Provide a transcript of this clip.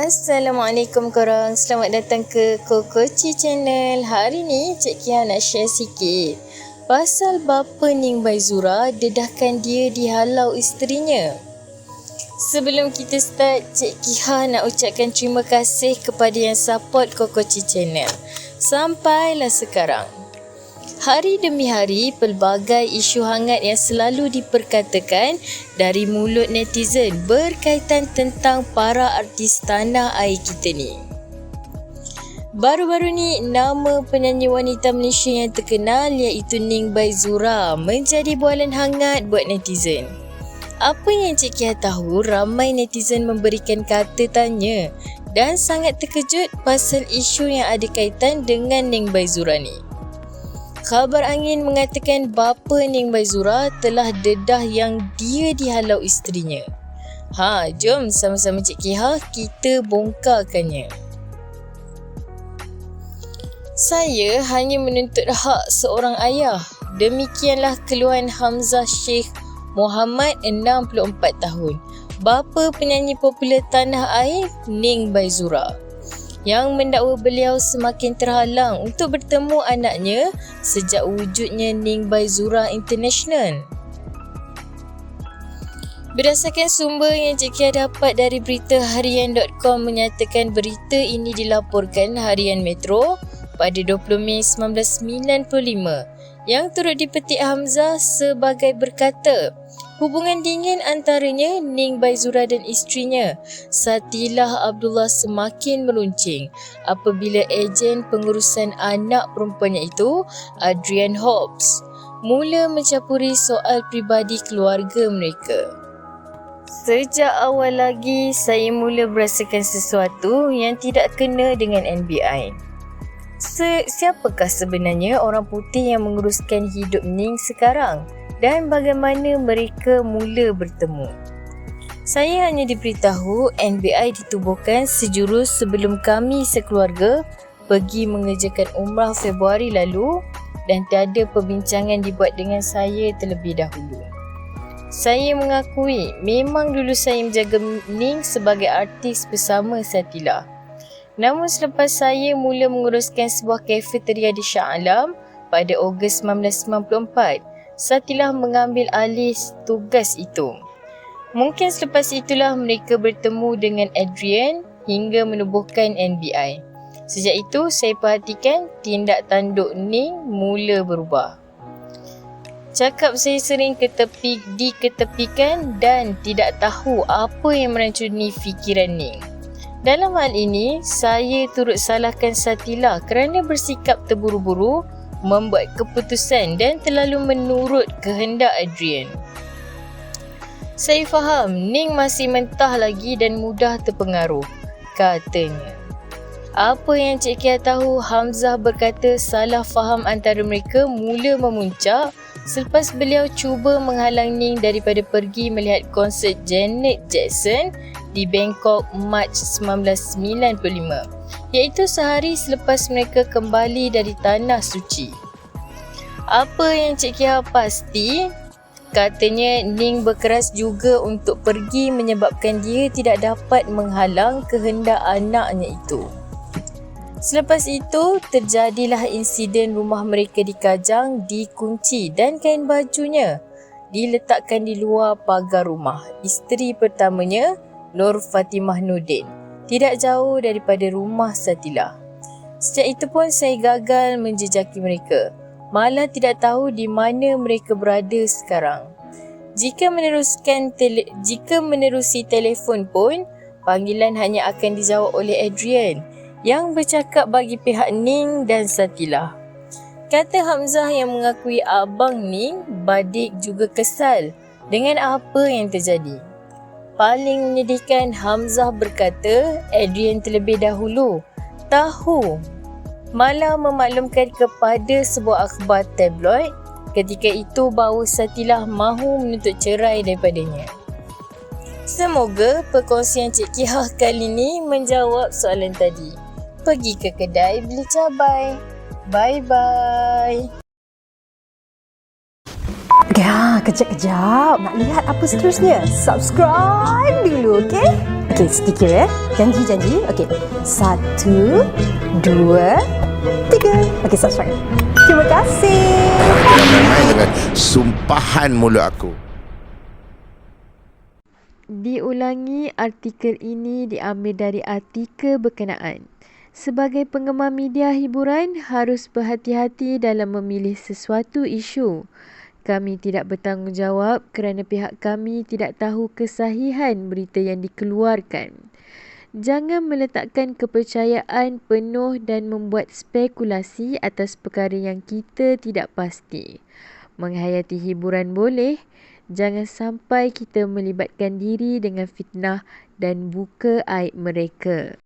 Assalamualaikum korang, selamat datang ke Kokoci Channel. Hari ni Cik Kia nak share sikit pasal bapa Ning Baizura dedahkan dia dihalau isterinya. Sebelum kita start, Cik Kia nak ucapkan terima kasih kepada yang support Kokoci Channel sampailah sekarang. Hari demi hari, pelbagai isu hangat yang selalu diperkatakan dari mulut netizen berkaitan tentang para artis tanah air kita ni. Baru-baru ni, nama penyanyi wanita Malaysia yang terkenal iaitu Ning Baizura menjadi bualan hangat buat netizen. Apa yang Cik Kia tahu, ramai netizen memberikan kata tanya dan sangat terkejut pasal isu yang ada kaitan dengan Ning Baizura ni. Khabar angin mengatakan bapa Ning Baizura telah dedah yang dia dihalau isterinya. Jom sama-sama Cik Kia kita bongkarkannya. Saya hanya menuntut hak seorang ayah. Demikianlah keluhan Hamzah Sheikh Muhammad 64 tahun. Bapa penyanyi popular tanah air Ning Baizura, yang mendakwa beliau semakin terhalang untuk bertemu anaknya sejak wujudnya Ning Baizura International. Berdasarkan sumber yang Cik Kia dapat dari beritaharian.com menyatakan berita ini dilaporkan Harian Metro pada 20 Mei 1995 yang turut dipetik Hamzah sebagai berkata, hubungan dingin antaranya Ning Baizura dan isterinya Satilah Abdullah semakin meruncing apabila ejen pengurusan anak perempuannya itu, Adrian Hobbs, mula mencampuri soal peribadi keluarga mereka. Sejak awal lagi, saya mula merasakan sesuatu yang tidak kena dengan NBI. Siapakah sebenarnya orang putih yang menguruskan hidup Ning sekarang dan bagaimana mereka mula bertemu? Saya hanya diberitahu NBI ditubuhkan sejurus sebelum kami sekeluarga pergi mengerjakan umrah Februari lalu dan tiada perbincangan dibuat dengan saya terlebih dahulu. Saya mengakui memang dulu saya menjaga Ning sebagai artis bersama Satilah. Namun selepas saya mula menguruskan sebuah kafeteria di Shah Alam pada Ogos 1994, Satilah mengambil alih tugas itu. Mungkin selepas itulah mereka bertemu dengan Adrian hingga menubuhkan NBI. Sejak itu saya perhatikan tindak tanduk Ning mula berubah. Cakap saya sering diketepikan dan tidak tahu apa yang meracuni fikiran Ning. Dalam hal ini, saya turut salahkan Satilah kerana bersikap terburu-buru, membuat keputusan dan terlalu menurut kehendak Adrian. Saya faham Ning masih mentah lagi dan mudah terpengaruh, katanya. Apa yang Cik Kia tahu, Hamzah berkata salah faham antara mereka mula memuncak selepas beliau cuba menghalang Ning daripada pergi melihat konsert Janet Jackson di Bangkok Mac 1995, iaitu sehari selepas mereka kembali dari Tanah Suci. Apa yang Cik Kia pasti, katanya Ning berkeras juga untuk pergi menyebabkan dia tidak dapat menghalang kehendak anaknya itu. Selepas itu, terjadilah insiden rumah mereka di Kajang dikunci dan kain bajunya diletakkan di luar pagar rumah isteri pertamanya, Nur Fatimah Nordin, tidak jauh daripada rumah Satilah. Sejak itu pun saya gagal menjejaki mereka, malah tidak tahu di mana mereka berada sekarang. Jika menerusi telefon pun, panggilan hanya akan dijawab oleh Adrian yang bercakap bagi pihak Ning dan Satilah. Kata Hamzah yang mengakui abang Ning, Badik juga kesal dengan apa yang terjadi. Paling menyedihkan, Hamzah berkata Adrian terlebih dahulu tahu, malah memaklumkan kepada sebuah akhbar tabloid ketika itu bahawa Satilah mahu menuntut cerai daripadanya. Semoga perkongsian Cik Kia kali ini menjawab soalan tadi. Pergi ke kedai beli cabai. Bye-bye. Ya, kejap-kejap. Nak lihat apa seterusnya? Subscribe dulu, okey? Okey, sedikit ya. Janji. Okey. 1, 2, 3. Okey, subscribe. Terima kasih. Jangan main-main dengan sumpahan mulut aku. Diulangi, artikel ini diambil dari artikel berkenaan. Sebagai penggemar media hiburan, harus berhati-hati dalam memilih sesuatu isu. Kami tidak bertanggungjawab kerana pihak kami tidak tahu kesahihan berita yang dikeluarkan. Jangan meletakkan kepercayaan penuh dan membuat spekulasi atas perkara yang kita tidak pasti. Menghayati hiburan boleh, jangan sampai kita melibatkan diri dengan fitnah dan buka aib mereka.